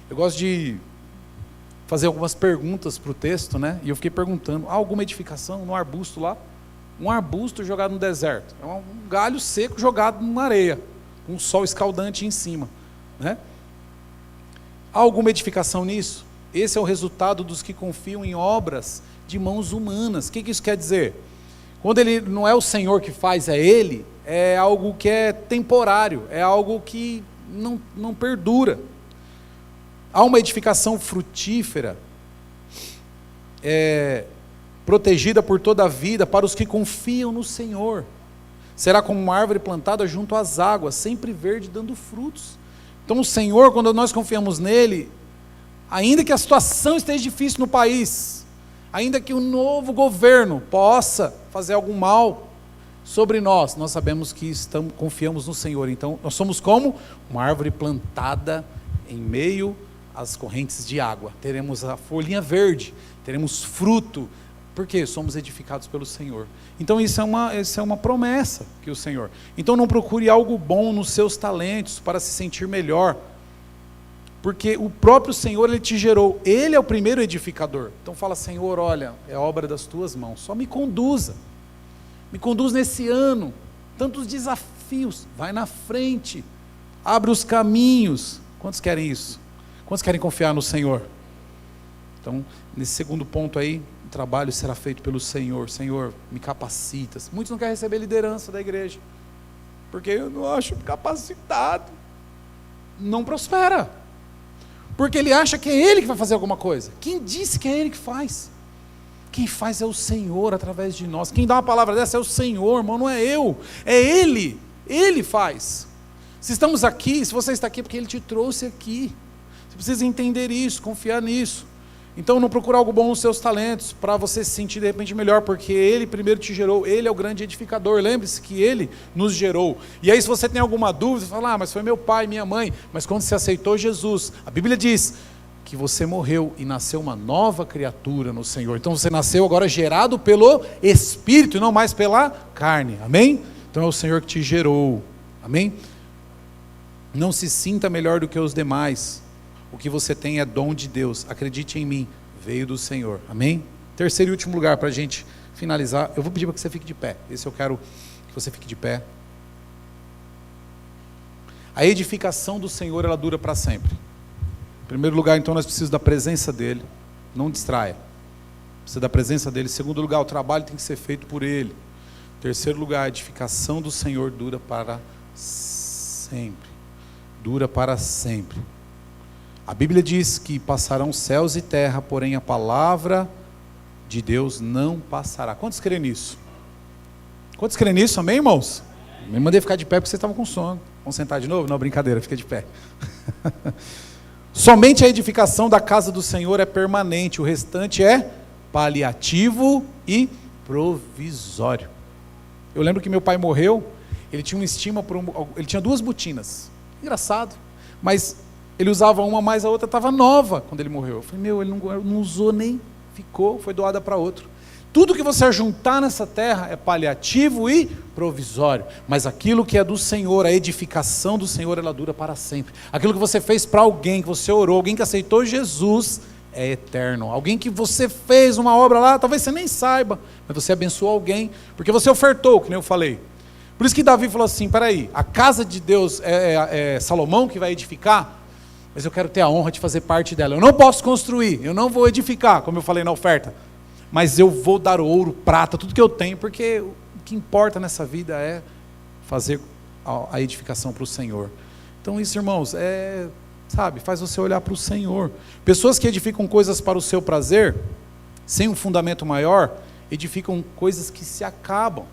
Eu gosto de fazer algumas perguntas para o texto, né? E eu fiquei perguntando, há alguma edificação no arbusto lá? Um arbusto jogado no deserto, é um galho seco jogado na areia, com um sol escaldante em cima, né? Há alguma edificação nisso? Esse é o resultado dos que confiam em obras de mãos humanas. O que isso quer dizer? Quando ele não é o Senhor que faz, é Ele, é algo que é temporário, é algo que não perdura. Há uma edificação frutífera, protegida por toda a vida, para os que confiam no Senhor. Será como uma árvore plantada junto às águas, sempre verde, dando frutos. Então o Senhor, quando nós confiamos nele, ainda que a situação esteja difícil no país, ainda que o novo governo possa fazer algum mal sobre nós, nós sabemos que confiamos no Senhor. Então nós somos como uma árvore plantada em meio às correntes de água. Teremos a folhinha verde, teremos fruto, porque somos edificados pelo Senhor. Então isso é uma promessa que o Senhor. Então não procure algo bom nos seus talentos para se sentir melhor, porque o próprio Senhor, Ele te gerou, Ele é o primeiro edificador. Então fala, Senhor, olha, é obra das tuas mãos, só me conduz nesse ano, tantos desafios, vai na frente, abre os caminhos. Quantos querem isso? Quantos querem confiar no Senhor? Então, nesse segundo ponto aí, o trabalho será feito pelo Senhor. Senhor, me capacita. Muitos não querem receber liderança da igreja, porque eu não acho capacitado. Não prospera, porque ele acha que é ele que vai fazer alguma coisa. Quem disse que é ele que faz? Quem faz é o Senhor através de nós. Quem dá uma palavra dessa é o Senhor, irmão, não é eu, é Ele. Ele faz. Se estamos aqui, se você está aqui, é porque Ele te trouxe aqui. Você precisa entender isso, confiar nisso. Então não procura algo bom nos seus talentos, para você se sentir de repente melhor, porque Ele primeiro te gerou, Ele é o grande edificador. Lembre-se que Ele nos gerou. E aí se você tem alguma dúvida, fala, mas foi meu pai, minha mãe. Mas quando você aceitou Jesus, a Bíblia diz que você morreu e nasceu uma nova criatura no Senhor. Então você nasceu agora gerado pelo Espírito e não mais pela carne. Amém? Então é o Senhor que te gerou. Amém? Não se sinta melhor do que os demais. O que você tem é dom de Deus. Acredite em mim, veio do Senhor. Amém? Terceiro e último lugar para a gente finalizar. Eu vou pedir para que você fique de pé. Esse eu quero que você fique de pé. A edificação do Senhor, ela dura para sempre. Em primeiro lugar, então, nós precisamos da presença dEle. Não distraia. Precisa da presença dEle. Em segundo lugar, o trabalho tem que ser feito por Ele. Em terceiro lugar, a edificação do Senhor dura para sempre. Dura para sempre. A Bíblia diz que passarão céus e terra, porém a palavra de Deus não passará. Quantos creem nisso? Quantos creem nisso? Amém, irmãos? Me mandei ficar de pé porque vocês estavam com sono. Vamos sentar de novo? Não, brincadeira, fica de pé. Somente a edificação da casa do Senhor é permanente, o restante é paliativo e provisório. Eu lembro que meu pai morreu, ele tinha uma estima ele tinha 2 botinas. Engraçado, mas ele usava uma, mas a outra estava nova quando ele morreu. Eu falei, ele não usou nem, ficou, foi doada para outro. Tudo que você ajuntar nessa terra é paliativo e provisório, mas aquilo que é do Senhor, a edificação do Senhor, ela dura para sempre. Aquilo que você fez para alguém, que você orou, alguém que aceitou Jesus, é eterno. Alguém que você fez uma obra lá, talvez você nem saiba, mas você abençoou alguém, porque você ofertou, que nem eu falei. Por isso que Davi falou assim, peraí, a casa de Deus é Salomão que vai edificar, mas eu quero ter a honra de fazer parte dela. Eu não posso construir, eu não vou edificar, como eu falei na oferta, mas eu vou dar ouro, prata, tudo que eu tenho, porque o que importa nessa vida é fazer a edificação para o Senhor. Então isso, irmãos, faz você olhar para o Senhor. Pessoas que edificam coisas para o seu prazer, sem um fundamento maior, edificam coisas que se acabam.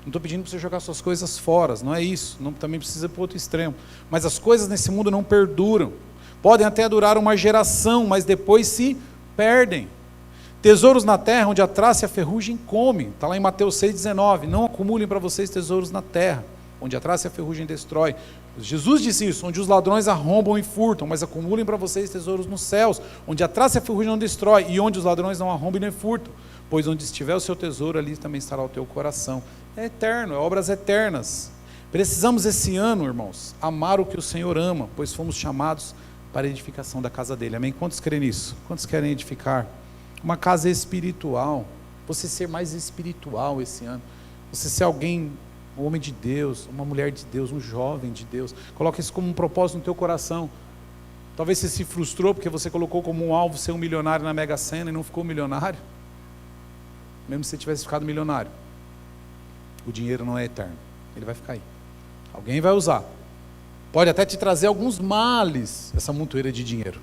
Não estou pedindo para você jogar suas coisas fora, não é isso. Não, também precisa ir para o outro extremo. Mas as coisas nesse mundo não perduram. Podem até durar uma geração, mas depois se perdem. Tesouros na terra, onde a traça e a ferrugem comem. Está lá em Mateus 6,19. Não acumulem para vocês tesouros na terra, onde a traça e a ferrugem destrói. Jesus disse isso, onde os ladrões arrombam e furtam, mas acumulem para vocês tesouros nos céus, onde a traça e a ferrugem não destrói, e onde os ladrões não arrombam nem furtam. Pois onde estiver o seu tesouro, ali também estará o teu coração. É eterno, é obras eternas. Precisamos esse ano, irmãos, amar o que o Senhor ama, pois fomos chamados para a edificação da casa dele. Amém? Quantos creem nisso? Quantos querem edificar uma casa espiritual? Você ser mais espiritual esse ano. Você ser alguém, um homem de Deus, uma mulher de Deus, um jovem de Deus. Coloque isso como um propósito no teu coração. Talvez você se frustrou porque você colocou como um alvo ser um milionário na Mega Sena e não ficou milionário. Mesmo se você tivesse ficado milionário, o dinheiro não é eterno, ele vai ficar aí. Alguém vai usar. Pode até te trazer alguns males, essa montoeira de dinheiro.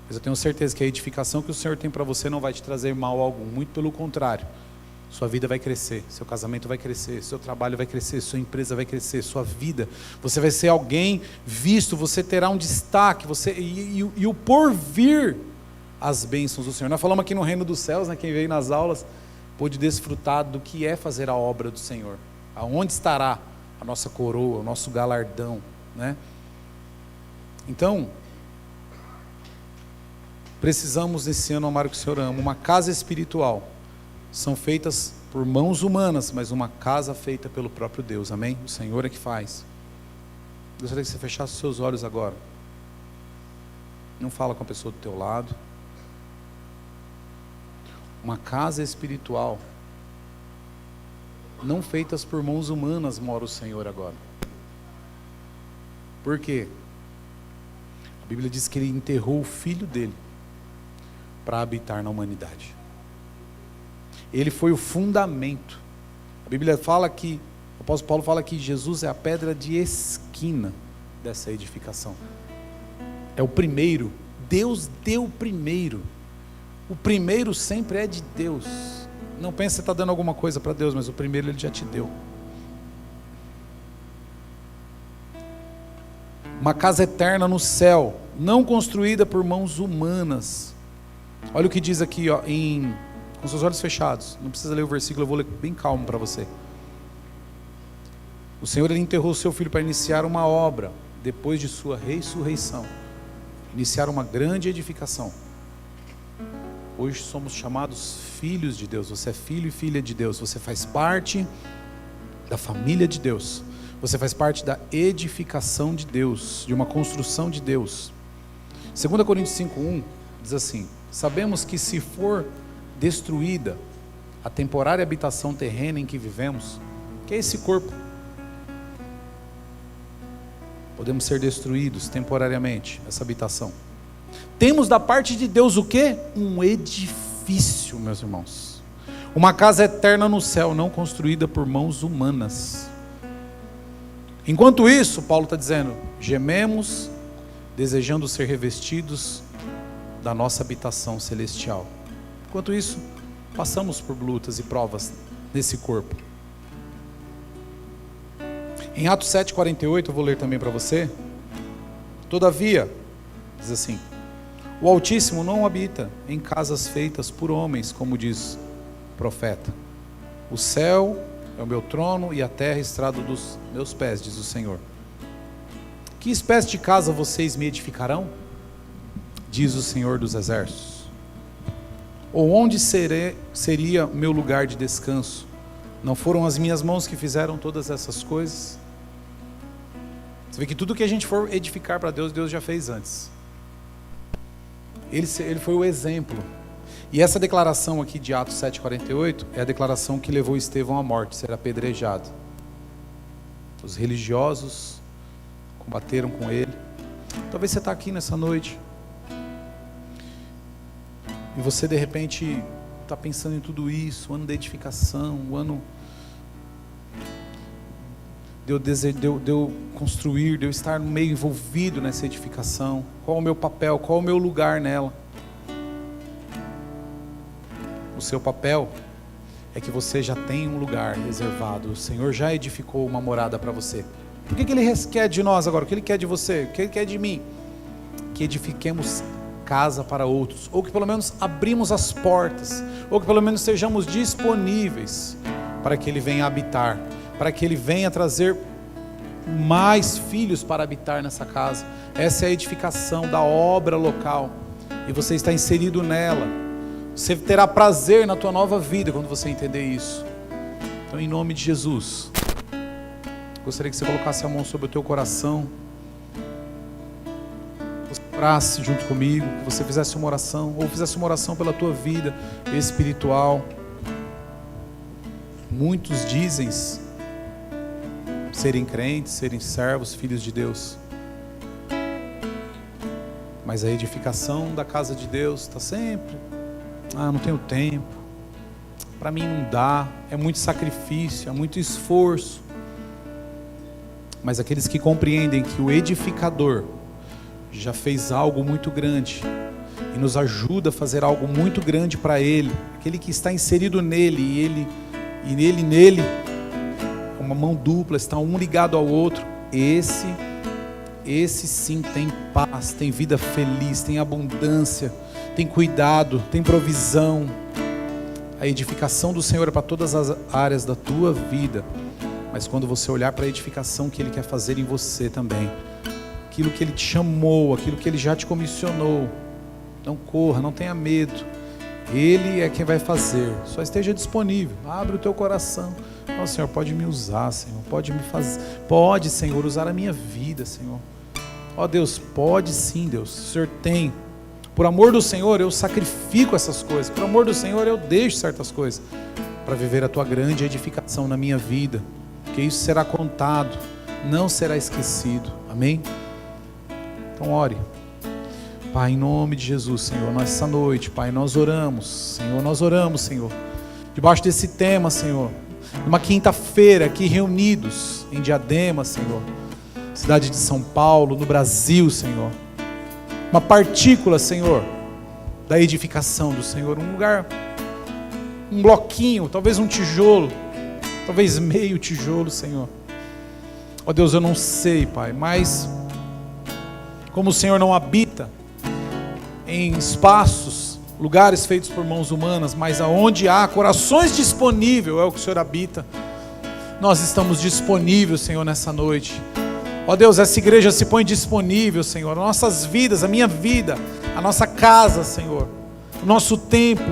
Mas eu tenho certeza que a edificação que o Senhor tem para você não vai te trazer mal algum. Muito pelo contrário. Sua vida vai crescer, seu casamento vai crescer, seu trabalho vai crescer, sua empresa vai crescer, sua vida. Você vai ser alguém visto, você terá um destaque, e o porvir, as bênçãos do Senhor. Nós falamos aqui no Reino dos Céus, né, quem veio nas aulas, pôde desfrutar do que é fazer a obra do Senhor. Aonde estará a nossa coroa, o nosso galardão, né? Então, precisamos nesse ano amar o que o Senhor ama. Uma casa espiritual são feitas por mãos humanas, mas uma casa feita pelo próprio Deus, amém? O Senhor é que faz. Gostaria que você fechasse os seus olhos agora. Não fala com a pessoa do teu lado. Uma casa espiritual, não feitas por mãos humanas, mora o Senhor agora. Por quê? A Bíblia diz que Ele enterrou o Filho dele para habitar na humanidade. Ele foi o fundamento. A Bíblia fala que, o apóstolo Paulo fala que Jesus é a pedra de esquina dessa edificação. É o primeiro. Deus deu o primeiro. O primeiro sempre é de Deus. Não pense que você está dando alguma coisa para Deus, mas o primeiro Ele já te deu. Uma casa eterna no céu, não construída por mãos humanas. Olha o que diz aqui, ó, com seus olhos fechados. Não precisa ler o versículo, eu vou ler bem calmo para você. O Senhor, Ele enterrou o seu Filho para iniciar uma obra, depois de sua ressurreição. Iniciar uma grande edificação. Hoje somos chamados filhos de Deus. Você é filho e filha de Deus. Você faz parte da família de Deus. Você faz parte da edificação de Deus, de uma construção de Deus. 2 Coríntios 5:1 diz assim: sabemos que se for destruída a temporária habitação terrena em que vivemos, que é esse corpo, podemos ser destruídos temporariamente, essa habitação. Temos da parte de Deus o quê? Um edifício, meus irmãos. Uma casa eterna no céu, não construída por mãos humanas. Enquanto isso, Paulo está dizendo, gememos, desejando ser revestidos da nossa habitação celestial. Enquanto isso, passamos por lutas e provas nesse corpo. Em Atos 7,48, eu vou ler também para você. Todavia, diz assim: o Altíssimo não habita em casas feitas por homens, como diz o profeta. O céu é o meu trono e a terra estrado dos meus pés, diz o Senhor. Que espécie de casa vocês me edificarão? Diz o Senhor dos exércitos. Ou onde seria meu lugar de descanso? Não foram as minhas mãos que fizeram todas essas coisas? Você vê que tudo que a gente for edificar para Deus, Deus já fez antes. Ele foi o exemplo. E essa declaração aqui de Atos 7,48 é a declaração que levou Estevão à morte, ser apedrejado. Os religiosos combateram com ele. Talvez você está aqui nessa noite e você de repente está pensando em tudo isso, o ano da edificação, o ano de eu construir, de eu estar no meio envolvido nessa edificação. Qual é o meu papel, qual é o meu lugar nela? seu papel é que você já tem um lugar reservado. O Senhor já edificou uma morada para você. O que Ele quer de nós agora? O que Ele quer de você? O que Ele quer de mim? Que edifiquemos casa para outros, ou que pelo menos abrimos as portas, ou que pelo menos sejamos disponíveis para que Ele venha habitar, para que Ele venha trazer mais filhos para habitar nessa casa. Essa é a edificação da obra local, e você está inserido nela. Você terá prazer na tua nova vida quando você entender isso. Então, em nome de Jesus, gostaria que você colocasse a mão sobre o teu coração, orasse junto comigo, que você fizesse uma oração, ou fizesse uma oração pela tua vida espiritual. Muitos dizem serem crentes, serem servos, filhos de Deus, mas a edificação da casa de Deus está sempre: não tenho tempo, para mim não dá, é muito sacrifício, é muito esforço. Mas aqueles que compreendem que o edificador já fez algo muito grande e nos ajuda a fazer algo muito grande para Ele, aquele que está inserido nele e Ele nele, uma mão dupla, está um ligado ao outro, esse sim tem paz, tem vida feliz, tem abundância, tem cuidado, tem provisão. A edificação do Senhor é para todas as áreas da tua vida, mas quando você olhar para a edificação que Ele quer fazer em você também, aquilo que Ele te chamou, aquilo que Ele já te comissionou, não corra, não tenha medo. Ele é quem vai fazer, só esteja disponível, abre o teu coração. Senhor, pode me usar, Senhor, pode me fazer, pode, Senhor, usar a minha vida, Senhor. Deus, pode sim, Deus, o Senhor tem. Por amor do Senhor eu sacrifico essas coisas, por amor do Senhor eu deixo certas coisas, para viver a tua grande edificação na minha vida, porque isso será contado, não será esquecido, amém? Então ore. Pai, em nome de Jesus, Senhor, nessa noite, Pai, nós oramos, Senhor, debaixo desse tema, Senhor, numa quinta-feira aqui reunidos em Diadema, Senhor, cidade de São Paulo, no Brasil, Senhor, uma partícula, Senhor, da edificação do Senhor, um lugar, um bloquinho, talvez um tijolo, talvez meio tijolo, Senhor. Deus, eu não sei, Pai, mas como o Senhor não habita em espaços, lugares feitos por mãos humanas, mas aonde há corações disponíveis, é o que o Senhor habita. Nós estamos disponíveis, Senhor, nessa noite. Deus, essa igreja se põe disponível, Senhor, as nossas vidas, a minha vida, a nossa casa, Senhor, o nosso tempo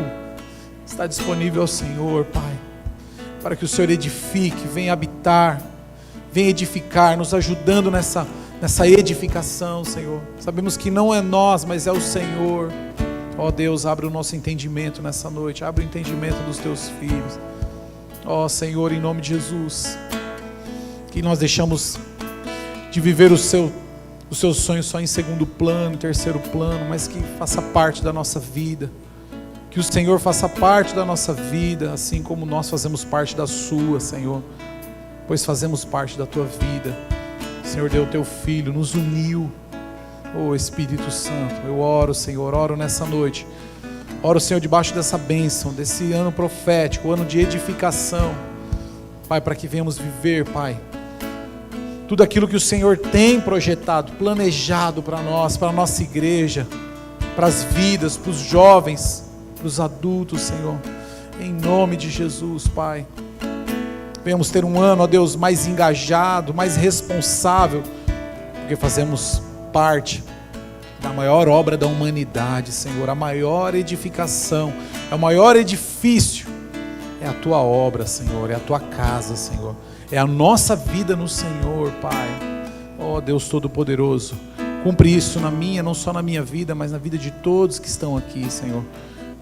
está disponível ao Senhor, Pai, para que o Senhor edifique, venha habitar, venha edificar, nos ajudando nessa edificação, Senhor. Sabemos que não é nós, mas é o Senhor. Deus, abre o nosso entendimento nessa noite, abre o entendimento dos teus filhos. Senhor, em nome de Jesus, que nós deixamos de viver os seus sonhos só em segundo plano, em terceiro plano, mas que faça parte da nossa vida, que o Senhor faça parte da nossa vida, assim como nós fazemos parte da sua, Senhor, pois fazemos parte da tua vida. Senhor, deu o teu Filho, nos uniu. Espírito Santo, eu oro, Senhor, oro nessa noite, oro, Senhor, debaixo dessa bênção, desse ano profético, ano de edificação, Pai, para que venhamos viver, Pai, tudo aquilo que o Senhor tem projetado, planejado para nós, para a nossa igreja, para as vidas, para os jovens, para os adultos, Senhor, em nome de Jesus, Pai. Venhamos ter um ano, Deus, mais engajado, mais responsável, porque fazemos parte da maior obra da humanidade, Senhor, a maior edificação, é o maior edifício, é a tua obra, Senhor, é a tua casa, Senhor, é a nossa vida no Senhor, Pai. Deus Todo-Poderoso, cumpre isso na minha, não só na minha vida, mas na vida de todos que estão aqui, Senhor.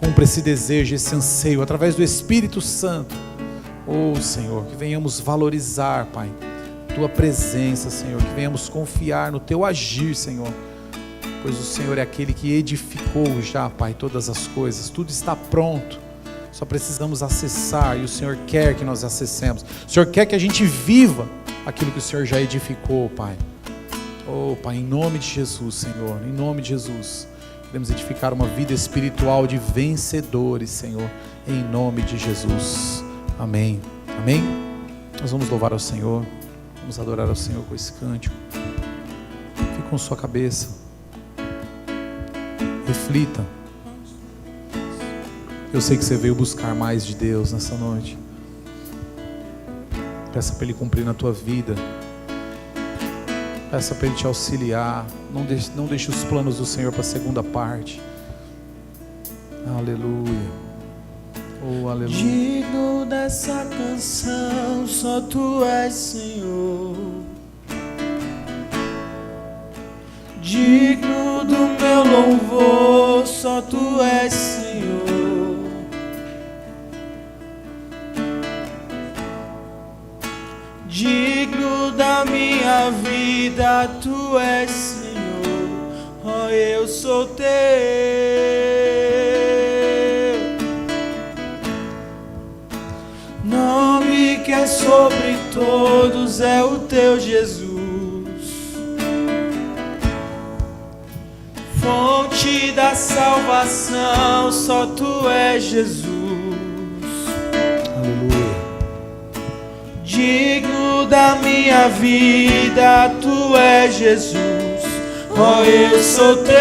Cumpre esse desejo, esse anseio, através do Espírito Santo. Senhor, que venhamos valorizar, Pai, tua presença, Senhor, que venhamos confiar no teu agir, Senhor, pois o Senhor é aquele que edificou já, Pai, todas as coisas, tudo está pronto, só precisamos acessar, e o Senhor quer que nós acessemos, o Senhor quer que a gente viva aquilo que o Senhor já edificou, Pai. Pai, em nome de Jesus, Senhor, em nome de Jesus, queremos edificar uma vida espiritual de vencedores, Senhor, em nome de Jesus. Amém. Amém? Nós vamos louvar ao Senhor, vamos adorar ao Senhor com esse cântico. Fique com sua cabeça, reflita. Eu sei que você veio buscar mais de Deus nessa noite. Peça para Ele cumprir na tua vida. Peça para Ele te auxiliar. Não deixe os planos do Senhor para a segunda parte. Aleluia. Oh, aleluia. Digno dessa canção, só Tu és, Senhor. Digno do meu louvor, só Tu és, Senhor. Digno da minha vida, Tu és, Senhor. Oh, eu sou Teu. Nome que é sobre todos é o Teu, Jesus. Fonte da salvação, só Tu és, Jesus. Aleluia. Digno da minha vida, Tu és, Jesus. Oh, eu sou Teu,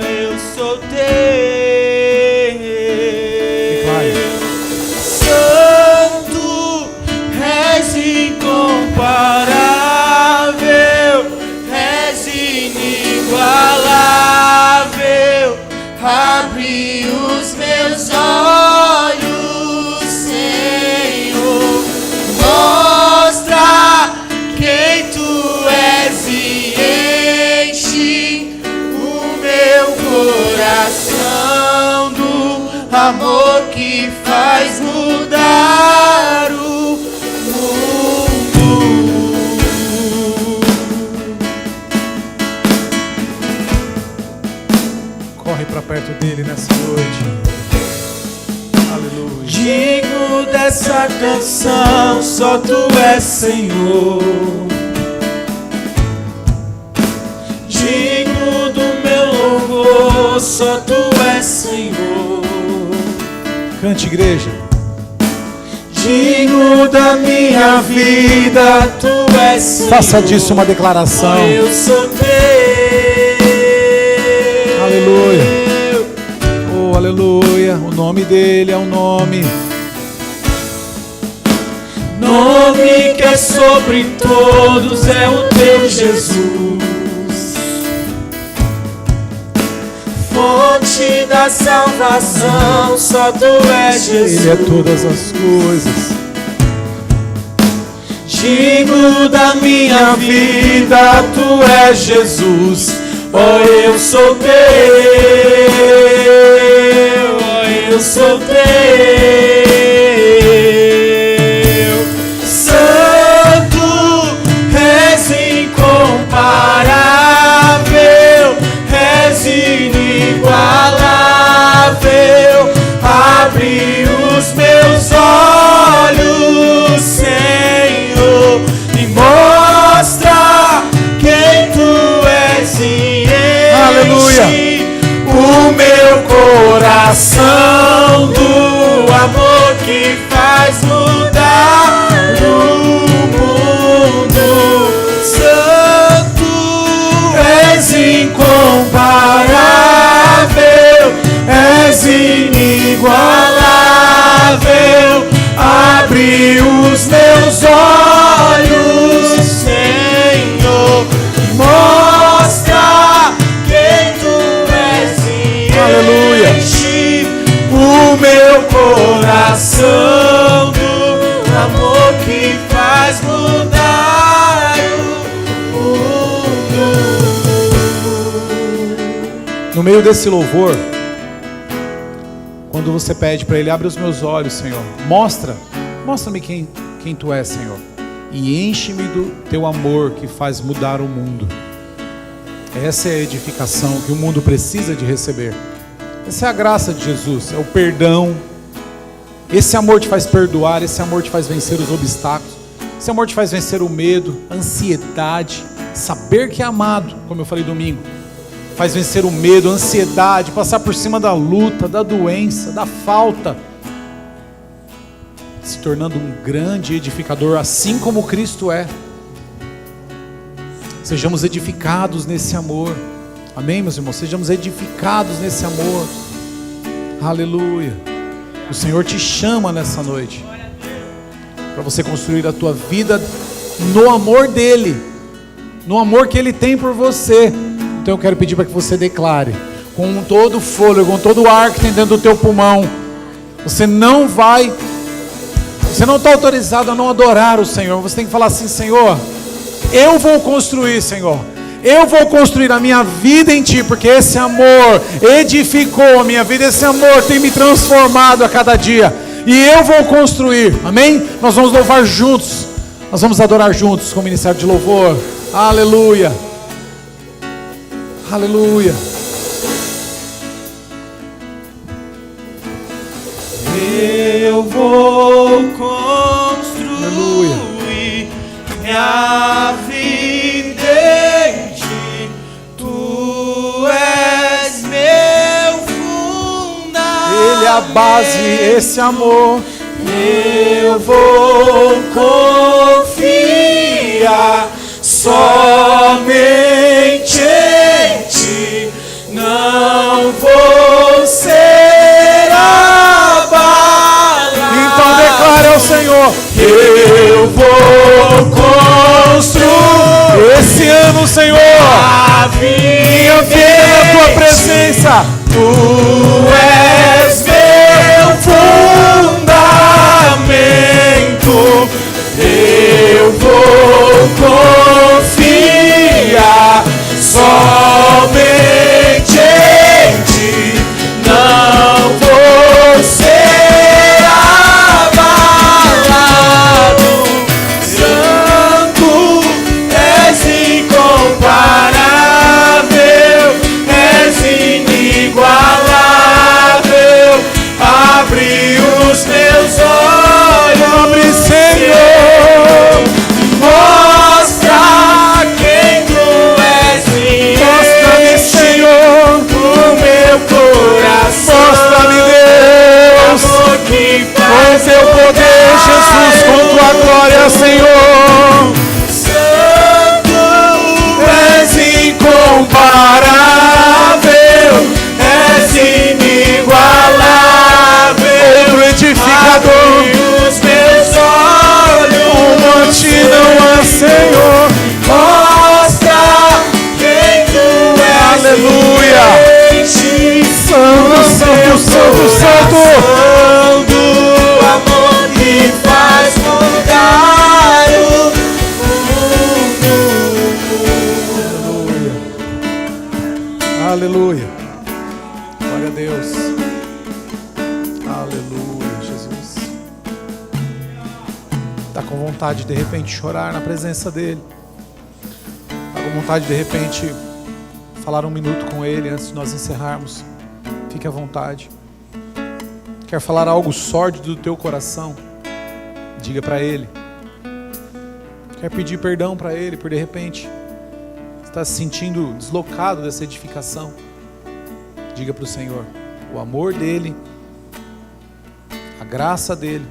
eu sou Teu. Santo, és incomparável, és inigualável. Abre os meus olhos, Senhor, mostra quem Tu és e enche o meu coração do amor que faz mudar o mundo. Corre para perto dele nessa noite. Aleluia. Digno dessa canção, só Tu és, Senhor. Digno do meu louvor, só Tu és, Senhor. Cante, igreja. Digno da minha vida, Tu és, Senhor. Faça disso uma declaração. Oh, eu sou Teu. Aleluia. Oh, aleluia. O nome dele é um nome. Nome que é sobre todos é o Teu, Jesus. Fonte da salvação, só Tu és, Jesus. Ele é todas as coisas. Digno da minha vida, Tu és, Jesus. Oh, eu sou Teu, oh, eu sou Teu. Santo, és incomparável, és inigualável. Abre os meus olhos, Senhor, e mostra quem Tu és e enche o meu coração do amor que faz mudar o mundo. Santo, és incomparável, és inigualável. Abre os meus olhos, Senhor, e mostra quem Tu és e Aleluia. enche o meu coração do amor que faz mudar o mundo. No meio desse louvor, quando você pede para Ele, abre os meus olhos, Senhor, mostra-me quem Tu és, Senhor, e enche-me do Teu amor que faz mudar o mundo. Essa é a edificação que o mundo precisa de receber. Essa é a graça de Jesus, é o perdão. Esse amor te faz perdoar, esse amor te faz vencer os obstáculos, esse amor te faz vencer o medo, a ansiedade, saber que é amado, como eu falei domingo. faz vencer o medo, a ansiedade, passar por cima da luta, da doença, da falta, se tornando um grande edificador, assim como Cristo é. Sejamos edificados nesse amor. Amém, meus irmãos? Sejamos edificados nesse amor. Aleluia. O Senhor te chama nessa noite para você construir a tua vida no amor dEle, no amor que Ele tem por você. Então eu quero pedir para que você declare com todo o fôlego, com todo o ar que tem dentro do teu pulmão. Você não está autorizado a não adorar o Senhor. Você tem que falar assim: Senhor, eu vou construir, Senhor, eu vou construir a minha vida em Ti, porque esse amor edificou a minha vida, esse amor tem me transformado a cada dia, e eu vou construir. Amém? Nós vamos louvar juntos, nós vamos adorar juntos com o ministério de louvor. Aleluia, aleluia. Eu vou construir minha vida em Ti. Tu és meu fundamento. Ele é a base, esse amor. Eu vou confiar somente em Ti. Não vou ser abalado. Então declare ao Senhor: eu vou construir esse ano, Senhor, minha vida na Tua presença. Tu és meu fundamento. Eu vou confiar somente em Ti. Não vou ser abalado. Santo, és incomparável, és inigualável. Abre os meus olhos, Abre, Senhor. mostra quem Tu és em Mostra-me, Senhor. o meu coração. Mostra-me, Deus, Amor que com faz Teu poder, Jesus, com Tua glória, Senhor. Santo, és incomparável, és inigualável. Outro edificador, Abre os meus olhos, uma multidão a Senhor. mostra quem Tu és. Aleluia. Santo, Santo, Santo, Santo. Do amor que faz mudar o mundo. Aleluia. Glória a Deus. Aleluia, Jesus. Está com vontade de repente chorar na presença dEle? Está com vontade de repente falar um minuto com Ele antes de nós encerrarmos? Fique à vontade. Quer falar algo sórdido do teu coração? Diga para Ele. Quer pedir perdão para Ele por de repente está se sentindo deslocado dessa edificação? Diga para o Senhor. O amor dEle, a graça dEle,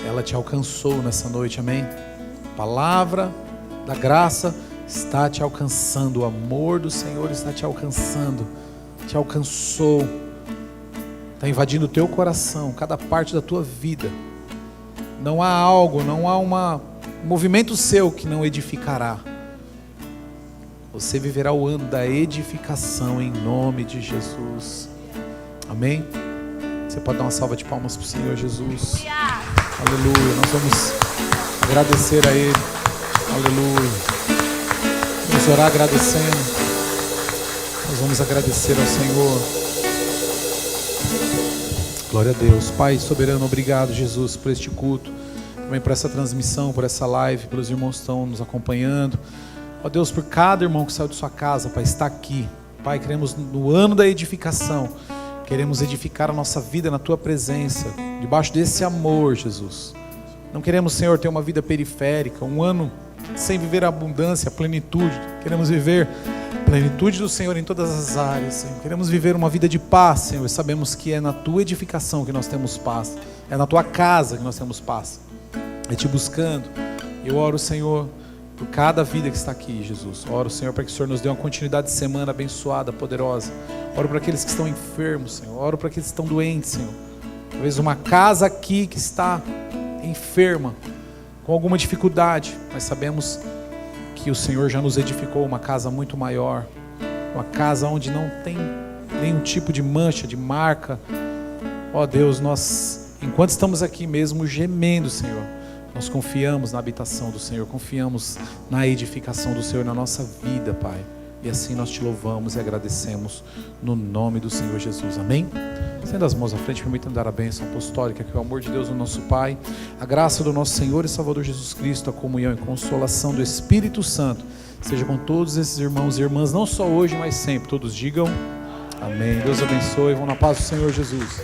ela te alcançou nessa noite, amém? A palavra da graça está te alcançando, o amor do Senhor está te alcançando, te alcançou, está invadindo o teu coração, cada parte da tua vida. Não há algo, não há um movimento seu que não edificará. Você viverá o ano da edificação em nome de Jesus. Amém? Você pode dar uma salva de palmas para o Senhor Jesus. Aleluia. Nós vamos agradecer a Ele. Aleluia. Vamos orar agradecendo. Nós vamos agradecer ao Senhor. Glória a Deus. Pai soberano, obrigado, Jesus, por este culto. Também por essa transmissão, por essa live, pelos irmãos que estão nos acompanhando. Ó Deus, por cada irmão que saiu de sua casa, Pai, está aqui. Pai, queremos no ano da edificação, queremos edificar a nossa vida na Tua presença, debaixo desse amor, Jesus. Não queremos, Senhor, ter uma vida periférica, um ano sem viver a abundância, a plenitude. Queremos viver a plenitude do Senhor em todas as áreas, Senhor. Queremos viver uma vida de paz, Senhor. Sabemos que é na Tua edificação que nós temos paz. É na Tua casa que nós temos paz. É Te buscando. Eu oro, Senhor, por cada vida que está aqui, Jesus. Oro, Senhor, para que o Senhor nos dê uma continuidade de semana abençoada, poderosa. Oro para aqueles que estão enfermos, Senhor. Oro para aqueles que estão doentes, Senhor. Talvez uma casa aqui que está enferma, com alguma dificuldade, mas sabemos que o Senhor já nos edificou uma casa muito maior, uma casa onde não tem nenhum tipo de mancha, de marca. Ó Deus, nós, enquanto estamos aqui mesmo gemendo, Senhor, nós confiamos na habitação do Senhor, confiamos na edificação do Senhor na nossa vida, Pai. E assim nós Te louvamos e agradecemos no nome do Senhor Jesus. Amém? Estenda as mãos à frente, permita-me dar a bênção apostólica, que o amor de Deus, o nosso Pai, a graça do nosso Senhor e Salvador Jesus Cristo, a comunhão e consolação do Espírito Santo, seja com todos esses irmãos e irmãs, não só hoje, mas sempre. Todos digam amém. Deus abençoe, vão na paz do Senhor Jesus.